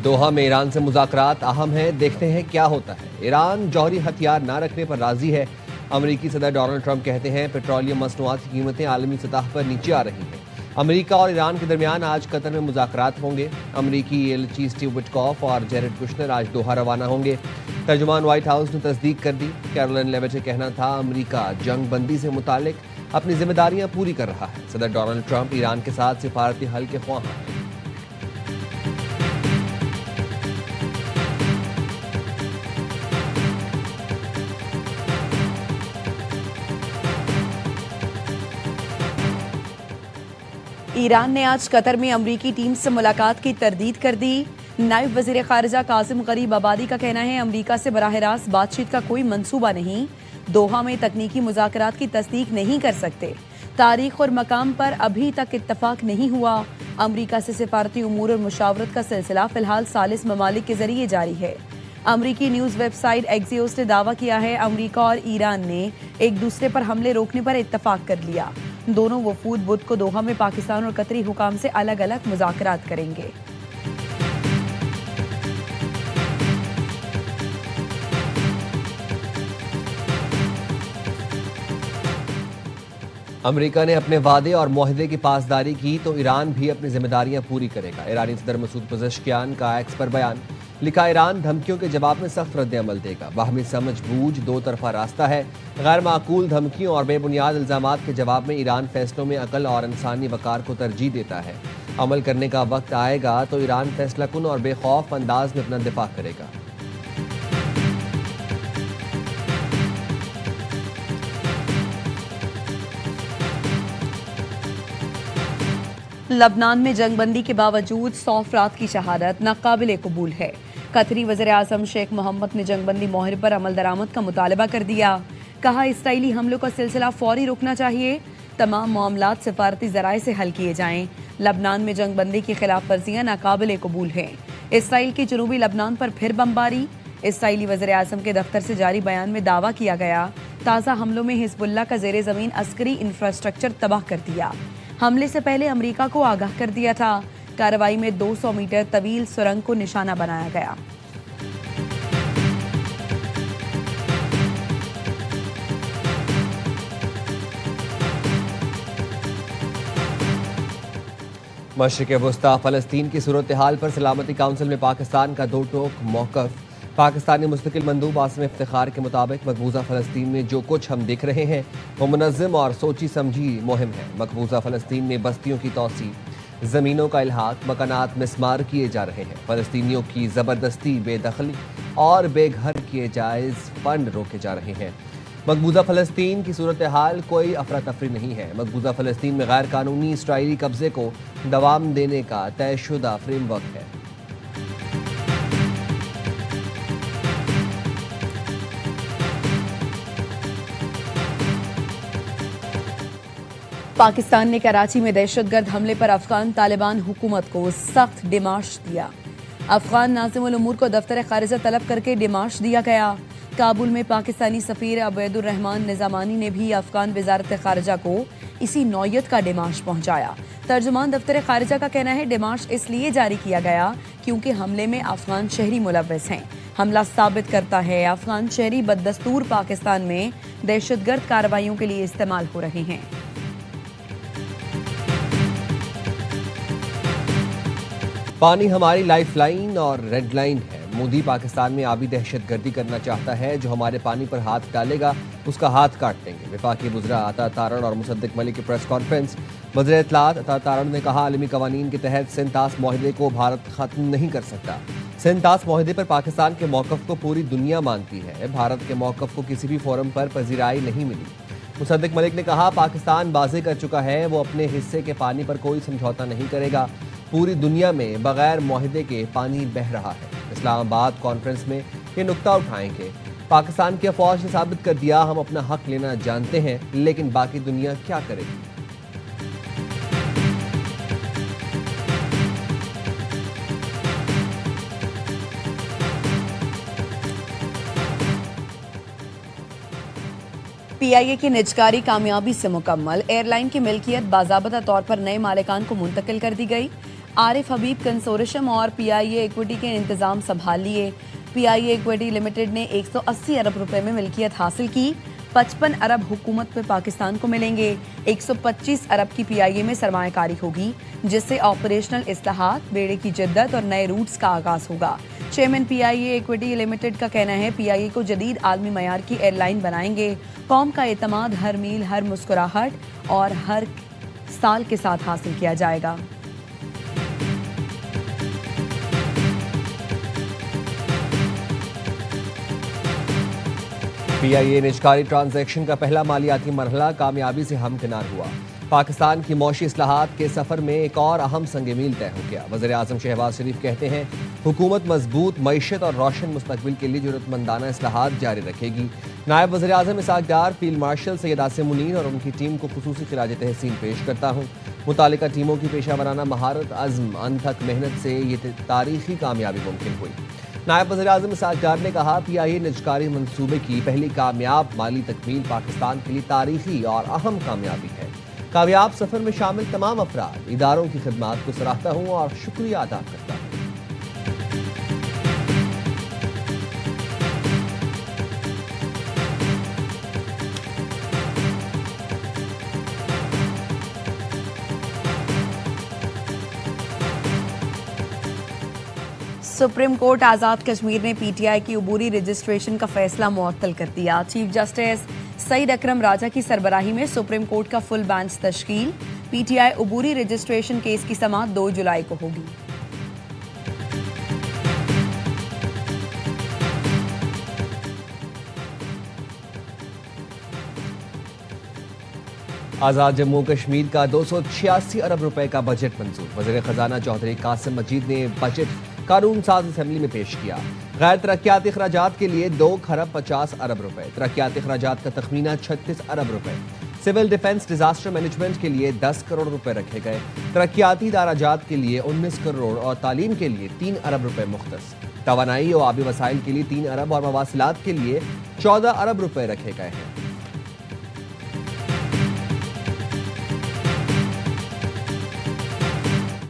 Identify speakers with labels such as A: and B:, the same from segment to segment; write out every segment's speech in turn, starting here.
A: दोहा में ईरान से मुज़ाकरात अहम है, देखते हैं क्या होता है। ईरान जौहरी हथियार न रखने पर राजी है। अमेरिकी सदर डोनाल्ड ट्रंप कहते हैं पेट्रोलियम मसनूआत की कीमतें आलमी सतह पर नीचे आ रही हैं। अमेरिका और ईरान के दरमियान आज कतर में मुज़ाकरात होंगे। अमेरिकी एलची स्टीव विटकॉफ और जेरेड कुशनर आज दोहा रवाना होंगे। तर्जुमान व्हाइट हाउस ने तस्दीक कर दी। कैरोलिन लेविट का कहना था अमेरिका जंग बंदी से मुतालिक अपनी जिम्मेदारियां पूरी कर रहा है। सदर डोनाल्ड ट्रंप ईरान के साथ सिफारती हल के ख्वाह हैं।
B: ईरान ने आज कतर में अमरीकी टीम से मुलाकात की तरदीद कर दी। नायब वजीर खारजा कासिम गरीब आबादी का कहना है अमरीका से बराह रास्त बातचीत का कोई मंसूबा नहीं। दोहा में तकनीकी मुज़ाकरात की तस्दीक नहीं कर सकते। तारीख और मकाम पर अभी तक इत्तफाक नहीं हुआ। अमरीका से सिफारती उमूर और मुशावरत का सिलसिला फिलहाल सालिस ममालिक के जरिए जारी है। अमरीकी न्यूज़ वेबसाइट एक्सियोस ने दावा किया है अमरीका और ईरान ने एक दूसरे पर हमले रोकने पर इत्तफाक कर लिया। दोनों वफूद बुध को दोहा में पाकिस्तान और कतरी हुकाम से अलग अलग मुज़ाकरात करेंगे।
A: अमेरिका ने अपने वादे और मुआहदे की पासदारी की तो ईरान भी अपनी जिम्मेदारियां पूरी करेगा। ईरानी सदर मसूद पज़ेश्कियान का एक्स पर बयान। लिखा ईरान धमकियों के जवाब में सख्त रद्द-ए-अमल देगा। बाहमी समझ बूझ दो तरफा रास्ता है। गैर माकूल धमकियों और बेबुनियाद इल्जामात के जवाब में ईरान फैसलों में अकल और इंसानी वकार को तरजीह देता है। अमल करने का वक्त आएगा तो ईरान फैसलाकुन और बेखौफ अंदाज में अपना दिफा करेगा।
B: लबनान में जंगबंदी के बावजूद 100 अफराद की शहादत नाकाबिले कबूल है। कतरी वज़ीर आज़म शेख मोहम्मद ने जंगबंदी मुआहरे पर अमल दरामद का मुतालबा कर दिया। कहा इसराइली हमलों का सिलसिला फौरी रुकना चाहिए। तमाम मामलात सिफारती ज़राए से हल किए जाएं। लबनान में जंगबंदी की खिलाफ वर्जियाँ नाकाबिले कबूल हैं। इसराइल की जनूबी लबनान पर फिर बमबारी। इसराइली वज़ीर आज़म के दफ्तर से जारी बयान में दावा किया गया ताज़ा हमलों में हिजबुल्लाह का ज़ेरे ज़मीन अस्करी इंफ्रास्ट्रक्चर तबाह कर दिया। हमले से पहले अमेरिका को आगाह कर दिया था। कार्रवाई में 200 मीटर तवील सुरंग को निशाना बनाया गया।
A: मशरिक़ वस्ता फ़लस्तीन की सूरत हाल पर सलामती काउंसिल में पाकिस्तान का दो टोक मौक़िफ़। पाकिस्तानी मुस्तकिल मंदूब आसिम इफ्तिखार के मुताबिक मकबूजा फ़लस्तीन में जो कुछ हम देख रहे हैं वो मुनज़्ज़म और सोची समझी मुहिम है। मकबूजा फ़लस्तीन में बस्तियों की तोसी, ज़मीनों का इल्हाक, मकानात मिस्मार किए जा रहे हैं। फ़लस्तीनियों की ज़बरदस्ती, बेदखली और बेघर किए जायज़ फंड रोके जा रहे हैं। मकबूजा फ़लस्तीन की सूरत हाल कोई अफरा तफरी नहीं है। मकबूजा फ़लस्तीन में गैर कानूनी इसराइली कब्जे को दवाम देने का तयशुदा फ्रेमवर्क है।
B: पाकिस्तान ने कराची में दहशतगर्द हमले पर अफगान तालिबान हुकूमत को सख्त डिमाश दिया। अफगान नाज़िमुल उमूर को दफ्तर खारिजा तलब करके डिमाश दिया गया। काबुल में पाकिस्तानी सफ़ीर अबैदुर रहमान निज़ामानी ने भी अफगान वज़ारत खारिजा को इसी नौयत का डिमाश पहुंचाया। तर्जुमान दफ्तर खारिजा का कहना है डिमाश इसलिए जारी किया गया क्योंकि हमले में अफगान शहरी मुलव्वस हैं। हमला साबित करता है अफगान शहरी बददस्तूर पाकिस्तान में दहशतगर्द कार्रवाइयों के लिए इस्तेमाल हो रहे हैं।
A: पानी हमारी लाइफ लाइन और रेड लाइन है। मोदी पाकिस्तान में आबी दहशतगर्दी करना चाहता है। जो हमारे पानी पर हाथ डालेगा उसका हाथ काट देंगे। वफाकी वज़रा अता तारण और मुसद्दिक मलिक की प्रेस कॉन्फ्रेंस। वज़ीर इत्तलात अता तारण ने कहा आलमी कवानीन के तहत सिंतास मुआहदे को भारत ख़त्म नहीं कर सकता। सिंतास मुआहदे पर पाकिस्तान के मौक़िफ़ को पूरी दुनिया मानती है। भारत के मौक़िफ़ को किसी भी फोरम पर पजीराई नहीं मिली। मुसद्दिक मलिक ने कहा पाकिस्तान वाज़ेह कर चुका है वो अपने हिस्से के पानी पर कोई समझौता नहीं करेगा। पूरी दुनिया में बगैर मुआहदे के पानी बह रहा है। इस्लामाबाद कॉन्फ्रेंस में ये नुक्ता उठाएंगे। पाकिस्तान की अफवाज ने साबित कर दिया हम अपना हक लेना जानते हैं, लेकिन बाकी दुनिया क्या करेगी।
B: पीआईए की निजकारी कामयाबी से मुकम्मल। एयरलाइन की मिल्कियत बाज़ाबता तौर पर नए मालिकान को मुंतकिल कर दी गई। आरिफ हबीब कंसोर्शियम और पीआईए इक्विटी के इंतजाम संभाल लिए। पीआईए इक्विटी लिमिटेड ने 180 अरब रुपए में मिल्कियत हासिल की। 55 अरब हुकूमत पे पाकिस्तान को मिलेंगे। 125 अरब की पीआईए में सरमायाकारी होगी, जिससे ऑपरेशनल इस्लाहात, बेड़े की जिद्दत और नए रूट्स का आगाज होगा। चेयरमैन पीआईए इक्विटी लिमिटेड का कहना है, पीआईए को जदीद आलमी मयार की एयरलाइन बनाएंगे। कौम का एतमाद हर मील, हर मुस्कुराहट और हर साल के साथ हासिल किया जाएगा।
A: पीआईए निजकारी ट्रांजैक्शन का पहला मालियाती मरहला कामयाबी से हमकिनार हुआ। पाकिस्तान की मौशी इस्लाहात के सफर में एक और अहम संग मील तय हो गया। वज़ीर आज़म शहबाज शरीफ कहते हैं, हुकूमत मजबूत मईशत और रोशन मुस्तकबिल के लिए जरूरतमंदाना इस्लाहात जारी रखेगी। नायब वज़ीर आज़म इसहाक डार, फील्ड मार्शल सैयद आसिम मुनीर और उनकी टीम को खुसूसी खिराज तहसीन पेश करता हूँ। मुतालिका टीमों की पेशा वराना महारत, अज़्म, अनथक मेहनत से ये तारीखी कामयाबी मुमकिन हुई। नायब वज़ीर आज़म इसहाक डार ने कहा, पीआईए निजकारी मंसूबे की पहली कामयाब माली तकमील पाकिस्तान के लिए तारीखी और अहम कामयाबी है। कामयाब सफर में शामिल तमाम अफराद, इदारों की खिदमात को सराहता हूँ और शुक्रिया अदा करता हूँ।
B: सुप्रीम कोर्ट आज़ाद कश्मीर ने पीटीआई की उबूरी रजिस्ट्रेशन का फैसला मुअत्तल कर दिया। चीफ जस्टिस सईद अकरम राजा की सरबराही में सुप्रीम कोर्ट का फुल बेंच तश्कील। पीटीआई उबूरी रजिस्ट्रेशन केस की समाअत 2 जुलाई को होगी।
A: आज़ाद जम्मू कश्मीर का 286 अरब रुपए का बजट मंजूर। वज़ीर खजाना चौधरी कासिम मजीद ने बजट कानून साज असेंबली में पेश किया। गैर तरक्याती अखराजात के लिए 2 खरब 50 अरब रुपए, तरक्याती अखराजात का तखमीना 36 अरब रुपए, सिविल डिफेंस डिजास्टर मैनेजमेंट के लिए 10 करोड़ रुपए रखे गए, तरक्याती दाराजात के लिए 19 करोड़ और तालीम के लिए 3 अरब रुपए मुख्तस, तवानाई और आबी वसाइल के लिए 3 अरब और मवासिलात के लिए 14 अरब रुपए रखे गए हैं।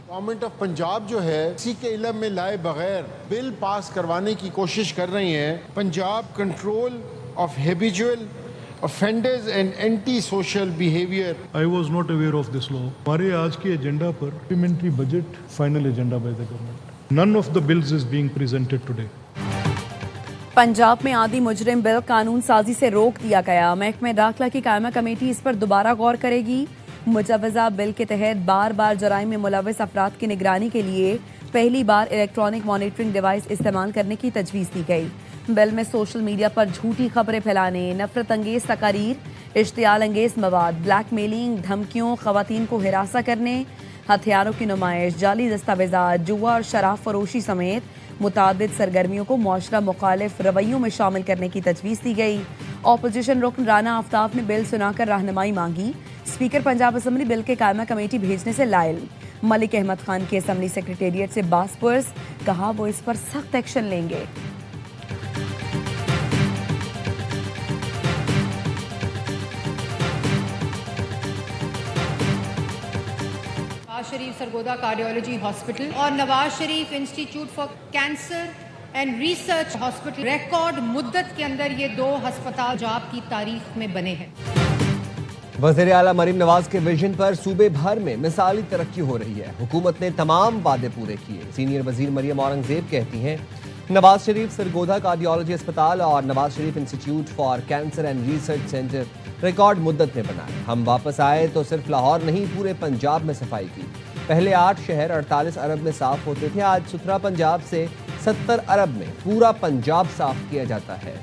C: गवर्नमेंट ऑफ पंजाब जो है, किसी के इल्म में लाए बगैर बिल पास करवाने की कोशिश कर रही है। Punjab control of habitual offenders and anti-social behavior.
D: I was not aware of this law. हमारे आज के एजेंडा पर supplementary budget final agenda by the government. None of the bills is being presented today.
B: Punjab में आदि मुजरिम बिल कानून साजी से रोक दिया गया। महकमे दाखिला की कायमा कमेटी इस पर दोबारा गौर करेगी। मुजवजा बिल के तहत बार बार जराइम में मुलविस अफराद की निगरानी के लिए पहली बार इलेक्ट्रॉनिक मॉनिटरिंग डिवाइस इस्तेमाल करने की तजवीज़ दी गई। बिल में सोशल मीडिया पर झूठी खबरें फैलाने, नफरत अंगेज तकारीर, इश्तियाल अंगेज मवाद, ब्लैकमेलिंग, धमकियों, खवातीन को हिरासा करने, हथियारों की नुमाइश, जाली दस्तावेजात, जुआ और शराब फरोशी समेत मुतादिद सरगर्मियों को मुआशरा मुखालिफ रवैयों में शामिल करने की तजवीज़ दी गई। ऑपोजिशन रुकन राना आफ्ताब ने बिल सुनाकर रहनुमाई मांगी। स्पीकर पंजाब असम्बली बिल के कायमा कमेटी भेजने से लायल। मलिक अहमद खान की असम्बली सेक्रेटेरिएट से बासपुरस, कहा वो इस पर सख्त एक्शन लेंगे।
E: नवाज शरीफ सरगोदा कार्डियोलॉजी हॉस्पिटल और Nawaz Sharif institute for cancer and research hospital record मुद्दत के अंदर ये 2 अस्पताल पंजाब की तारीख में बने हैं।
A: वज़ीर आला मरीम नवाज के विजन पर सूबे भर में मिसाली तरक्की हो रही है। हुकूमत ने तमाम वादे पूरे किए। सीनियर वजीर मरियम औरंगजेब कहती हैं, नवाज शरीफ सरगोदा कार्डियोलॉजी अस्पताल और Nawaz Sharif institute for cancer and research centre record मुद्दत में बनाए। हम वापस आए तो सिर्फ लाहौर नहीं, पूरे पंजाब में सफाई की। पहले 8 शहर 48 अरब में साफ होते थे, आज सुथरा पंजाब से 70 अरब में पूरा पंजाब साफ किया जाता है।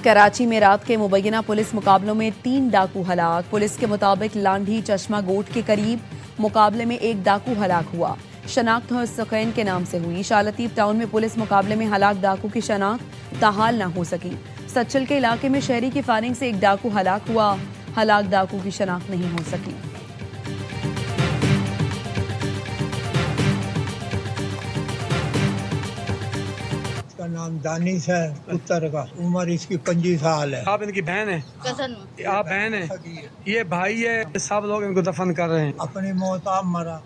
B: कराची में रात के मुबैना पुलिस मुकाबलों में 3 डाकू हलाक। पुलिस के मुताबिक लांढी चश्मा गोट के करीब मुकाबले में 1 डाकू हलाक हुआ। शनाख्त हुसैन के नाम से हुई। शालतीफ टाउन में पुलिस मुकाबले में हलाक डाकू की शनाख्त ताहाल न हो सकी। सच्चल के इलाके में शहरी की फायरिंग से 1 डाकू हलाक हुआ। हलाक डाकू की शनाख्त नहीं हो सकी।
F: इसका नाम दानिश है, पुत्र का उम्र इसकी 25 साल है।
G: आप इनकी बहन है?
H: कजन।
G: आप बहन है? ये भाई है, सब लोग इनको दफन कर रहे हैं।
F: अपनी मौत आप मरा।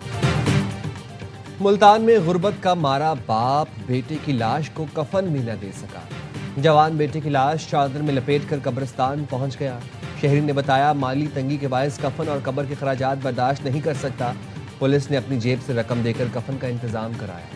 A: मुल्तान में गुर्बत का मारा बाप बेटे की लाश को कफन भी न दे सका। जवान बेटे की लाश चादर में लपेटकर कब्रिस्तान पहुंच गया। शहरी ने बताया, माली तंगी के बायस कफन और कब्र के खराजात बर्दाश्त नहीं कर सकता। पुलिस ने अपनी जेब से रकम देकर कफन का इंतजाम कराया।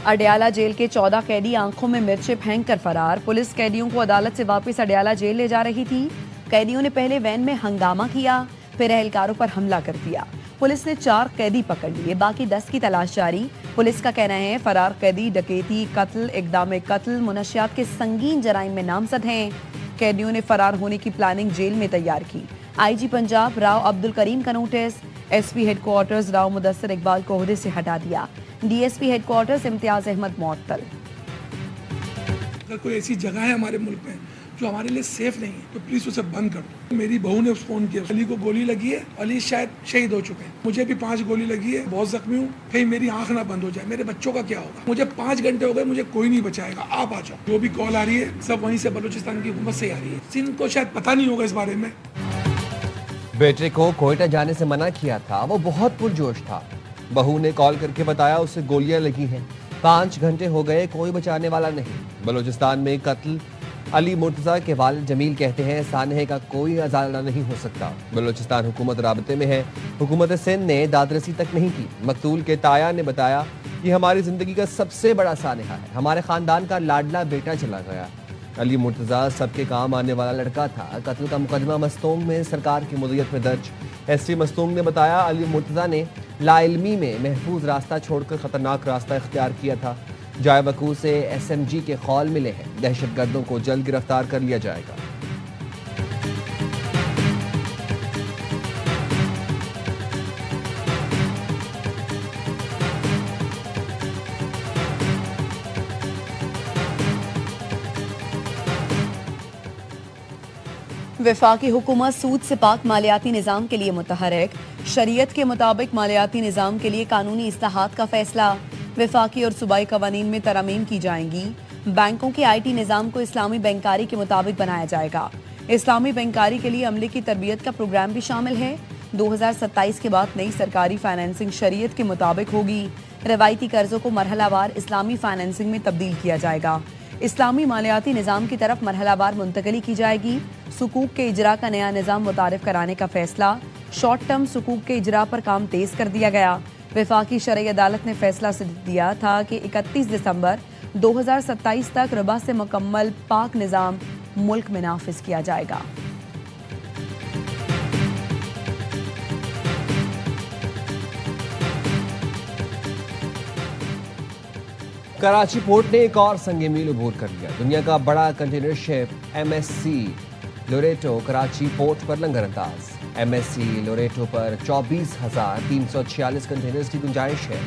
B: अडयाला जेल के 14 कैदी आंखों में मिर्चें फेंक कर फरार। पुलिस कैदियों को अदालत से वापस अडयाला जेल ले जा रही थी। कैदियों ने पहले वैन में हंगामा किया, फिर एहलकारों पर हमला कर दिया। पुलिस ने 4 कैदी पकड़ लिए, बाकी 10 की तलाश जारी। पुलिस का कहना है फरार कैदी डकैती, कत्ल, इक़दाम कत्ल, मुनशियात के संगीन जराइम में नामजद हैं। कैदियों ने फरार होने की प्लानिंग जेल में तैयार की। आईजी पंजाब राव अब्दुल करीम का notice. SP headquarters Rao Mudassir Iqbal को ओहदे से हटा दिया। डीएसपी हेडक्वार्टर्स इम्तियाज अहमद मुअत्तल।
I: अगर कोई ऐसी जगह है हमारे मुल्क में जो हमारे लिए सेफ नहीं है तो प्लीज उसे बंद कर दो। मेरी बहू ने फोन किया, अली को गोली लगी है, अली शायद शहीद हो चुके हैं, मुझे भी 5 गोली लगी है, बहुत जख्मी हूँ, कहीं मेरी आंख ना बंद हो जाए, मेरे बच्चों का क्या होगा, मुझे 5 घंटे हो गए, मुझे कोई नहीं बचाएगा, आप आ जाओ। जो भी कॉल आ रही है सब वहीं से बलूचिस्तान की हुकूमत से आ रही है। सिंध को शायद पता नहीं होगा इस बारे में।
A: बेटे को कोयटा जाने से मना किया था, वो बहुत पुरजोश था। बहू ने कॉल करके बताया उसे गोलियां लगी हैं। 5 घंटे हो गए, कोई बचाने वाला नहीं। बलूचिस्तान में कत्ल। अली मुर्तजा के वालिद जमील कहते हैं सानहे का कोई अजाला नहीं हो सकता। बलूचिस्तान हुकूमत राबते में है। हुकूमत सिंध ने दादरसी तक नहीं की। मकतूल के ताया ने बताया, ये हमारी जिंदगी का सबसे बड़ा सानहा है, हमारे खानदान का लाडला बेटा चला गया। अली मुर्तजा सबके काम आने वाला लड़का था। कत्ल का मुकदमा मस्तूंग में सरकार की मुद्दत में दर्ज। एसपी मस्तूंग ने बताया, अली मुर्तजा ने लाइल्मी में महफूज रास्ता छोड़कर खतरनाक रास्ता इख्तियार किया था। जाय बकू से एसएमजी के खौल मिले हैं। दहशतगर्दों को जल्द गिरफ्तार कर लिया जाएगा।
B: वफाकी हुकूमत सूद से पाक मालियाती निज़ाम के लिए मुतहरक। शरीयत के मुताबिक मालियाती निज़ाम के लिए कानूनी इस्लाहात का फैसला। वफाकी और सूबाई कवानीन में तरमीम की जाएंगी। बैंकों के IT निज़ाम को इस्लामी बैंकारी के मुताबिक बनाया जाएगा। इस्लामी बैंकारी के लिए अमले की तरबियत का प्रोग्राम भी शामिल है। 2027 के बाद नई सरकारी फाइनेंसिंग शरीयत के मुताबिक होगी। रवायती कर्जों को मरहलावार इस्लामी फाइनेंसिंग में तब्दील किया जाएगा। इस्लामी मालियाती निज़ाम की तरफ मरहलावार मुंतकली की जाएगी। सुकूक के इजरा का नया निज़ाम मुतारिफ कराने का फैसला। शॉर्ट टर्म सुकूक के इजरा पर काम तेज कर दिया गया। वफाकी शरई अदालत ने फैसला दिया था कि 31 दिसंबर 2027 तक रिबा से मुकम्मल पाक निज़ाम मुल्क में नाफिज किया जाएगा।
A: कराची पोर्ट ने एक और संगे मील उबूर कर लिया। दुनिया का बड़ा container ship MSC Loreto Karachi port पर लंगर अंदाज। MSC लोरेटो पर 24,346 कंटेनर्स की गुंजाइश है।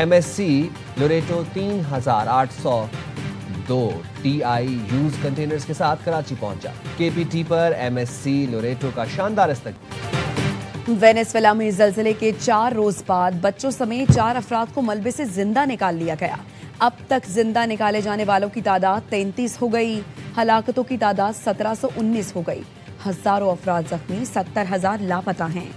A: MSC Loreto 3,802 TI use containers के साथ कराची पहुंचा। KPT पर MSC लोरेटो का शानदार इस्तकबाल।
B: वेनेजुएला में जल्जले के 4 रोज बाद बच्चों समेत 4 अफराद को मलबे से जिंदा निकाल लिया गया। अब तक जिंदा निकाले जाने वालों की तादाद 33 हो गई। हलाकतों की तादाद 1719 हो गई। हजारों अफराद जख्मी, 70,000 लापता हैं।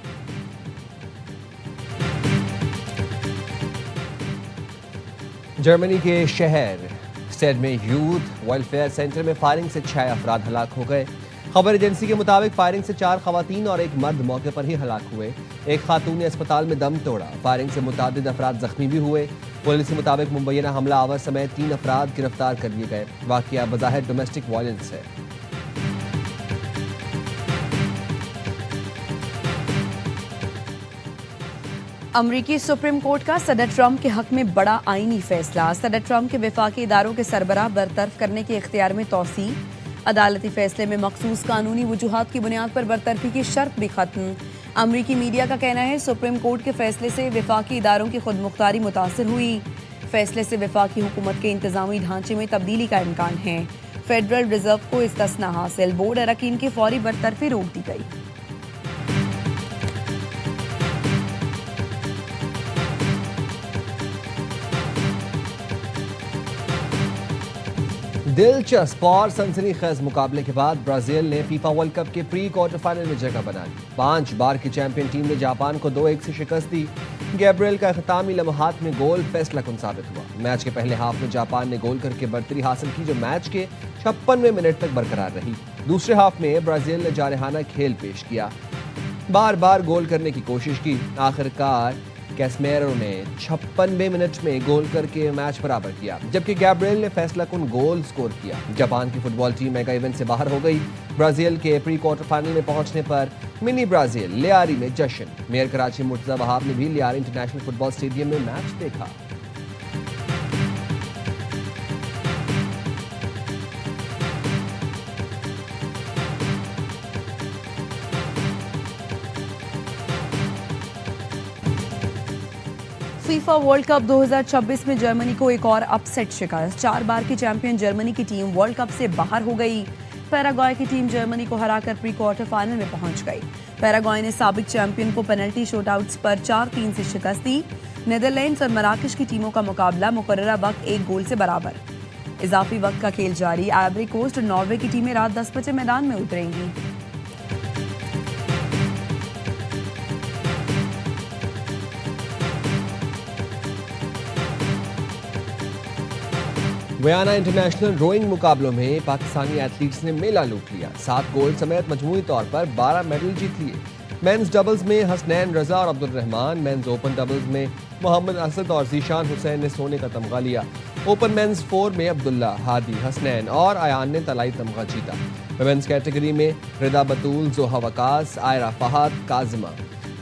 A: जर्मनी के शहर स्टेड में यूथ वेलफेयर सेंटर में फायरिंग से 6 अफराद हलाक हो गए। खबर एजेंसी के मुताबिक फायरिंग से 4 खवातीन और 1 मर्द मौके पर ही हलाक हुए। एक खातून ने अस्पताल में दम तोड़ा। फायरिंग से मुतादिद अफराद जख्मी भी हुए। पुलिस के मुताबिक मुबैना हमला आवर समेत 3 अफराद गिरफ्तार कर लिए गए। वाकया बज़ाहिर डोमेस्टिक वायलेंस है।
B: अमरीकी सुप्रीम कोर्ट का सदर ट्रंप के हक में बड़ा आईनी फैसला। सदर ट्रंप के वफाकी इदारों के सरबराह बरतरफ करने के इख्तियार में तौसी। अदालती फैसले में मखसूस कानूनी वजूहात की बुनियाद पर बरतरफी की शर्त भी खत्म। अमरीकी मीडिया का कहना है सुप्रीम कोर्ट के फैसले से वफाकी इदारों की खुद मुख्तारी मुतासर हुई। फैसले से वफाकी हुकूमत के इंतजामी ढांचे में तब्दीली का इम्कान है। फेडरल रिजर्व को इस्तिस्ना हासिल। बोर्ड अरकान की फौरी बरतरफी रोक दी गई।
A: दिलचस्प और सनसनीखेज मुकाबले के बाद ब्राजील ने फीफा वर्ल्ड कप के प्री क्वार्टर फाइनल में जगह बना ली। 5 बार की चैंपियन टीम ने जापान को 2-1 से शिकस्त दी। गैब्रियल का इख्तितामी लम्हात में गोल फैसलाकुन साबित हुआ। मैच के पहले हाफ में जापान ने गोल करके बढ़तरी हासिल की, जो मैच के 56वें मिनट तक बरकरार रही। दूसरे हाफ में ब्राजील ने जारहाना खेल पेश किया, बार बार गोल करने की कोशिश की। आखिरकार कैसमेरो ने 56वें मिनट में गोल करके मैच बराबर किया, जबकि गैब्रियल ने फैसलाकुन गोल स्कोर किया। जापान की फुटबॉल टीम मेगा इवेंट से बाहर हो गई। ब्राजील के प्री क्वार्टर फाइनल में पहुंचने पर मिनी ब्राजील लियारी में जश्न। मेयर कराची मुर्तजा वहाब ने भी लियारी इंटरनेशनल फुटबॉल स्टेडियम में मैच देखा।
B: फीफा वर्ल्ड कप 2026 में जर्मनी को एक और अपसेट शिकस्त। 4 बार की चैंपियन जर्मनी की टीम वर्ल्ड कप से बाहर हो गई। पैराग्वे की टीम जर्मनी को हराकर प्री क्वार्टर फाइनल में पहुंच गई। पैराग्वे ने साबिक चैंपियन को पेनल्टी शूटआउट्स पर 4-3 से शिकस्त दी। नीदरलैंड्स और मराकश की टीमों का मुकाबला मुकर्ररा वक्त 1 गोल से बराबर। इजाफी वक्त का खेल जारी। आइवरी कोस्ट और नॉर्वे की टीमें रात 10 बजे मैदान में उतरेंगी।
A: वियना इंटरनेशनल रोइंग मुकाबलों में पाकिस्तानी एथलीट्स ने मेला लूट लिया। 7 गोल्ड समेत मजमूई तौर पर 12 मेडल जीत लिए। मेंस डबल्स में हसनैन रजा और Abdul Rahman, men's open doubles में मोहम्मद असद और जीशान हुसैन ने सोने का तमगा लिया। ओपन मेंस 4 में अब्दुल्ला, हादी, हसनैन और अयान ने तलाई तमगा जीता। वुमेन्स कैटेगरी में रिदा बतूल, जोहा वकास, आयरा फहद, काजिमा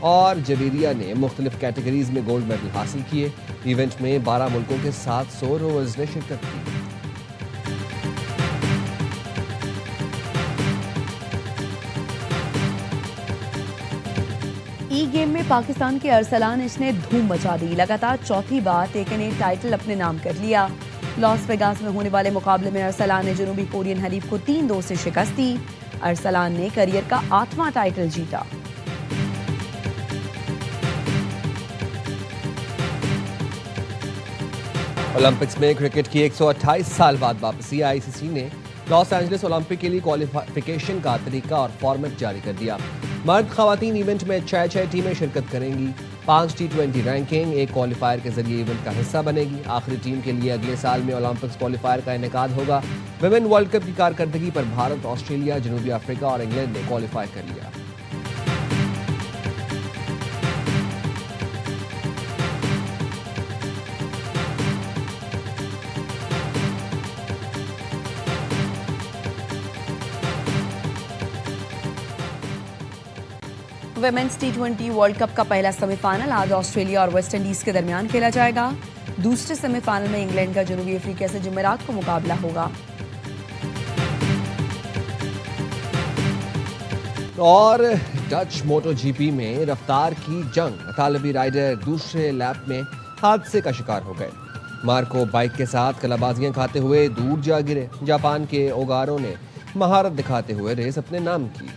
A: और जबीरिया ने मुख्तलिफ कैटेगरीज में गोल्ड मेडल हासिल किए। इवेंट में 12 मुल्कों के 700 रोवर्स ने शिरकत की।
B: ई गेम में पाकिस्तान के अरसलान ने धूम मचा दी। लगातार चौथी बार टेकन ए टाइटल अपने नाम कर लिया। लॉस वेगास में होने वाले मुकाबले में अरसलान ने जनूबी कोरियन हरीफ को 3-2 से शिकस्त दी। अरसलान ने करियर का 8वां टाइटल जीता।
A: ओलंपिक्स में क्रिकेट की 128 साल बाद वापसी। आईसीसी ने लॉस एंजलिस ओलंपिक के लिए क्वालिफिकेशन का तरीका और फॉर्मेट जारी कर दिया। मर्द खवातीन इवेंट में 6 टीमें शिरकत करेंगी। 5 T20 रैंकिंग एक क्वालिफायर के जरिए इवेंट का हिस्सा बनेगी। आखिरी टीम के लिए अगले साल में ओलंपिक्स क्वालिफायर का इनेकाद होगा। विमेन वर्ल्ड कप की कारकर्दगी पर भारत, ऑस्ट्रेलिया, जनूबी अफ्रीका और इंग्लैंड ने क्वालिफाई कर लिया।
B: वुमेन्स T20 वर्ल्ड कप का पहला सेमीफाइनल आज ऑस्ट्रेलिया और वेस्ट इंडीज के दरमियान खेला जाएगा। दूसरे सेमीफाइनल में इंग्लैंड का जनूबी अफ्रीका से जुमेरात को मुकाबला होगा।
A: और डच मोटोजीपी में रफ्तार की जंग। तालिबी राइडर दूसरे लैप में हादसे का शिकार हो गए। मार्को बाइक के साथ कलाबाजियां खाते हुए दूर जा गिरे। जापान के ओगारो ने महारत दिखाते हुए रेस अपने नाम की।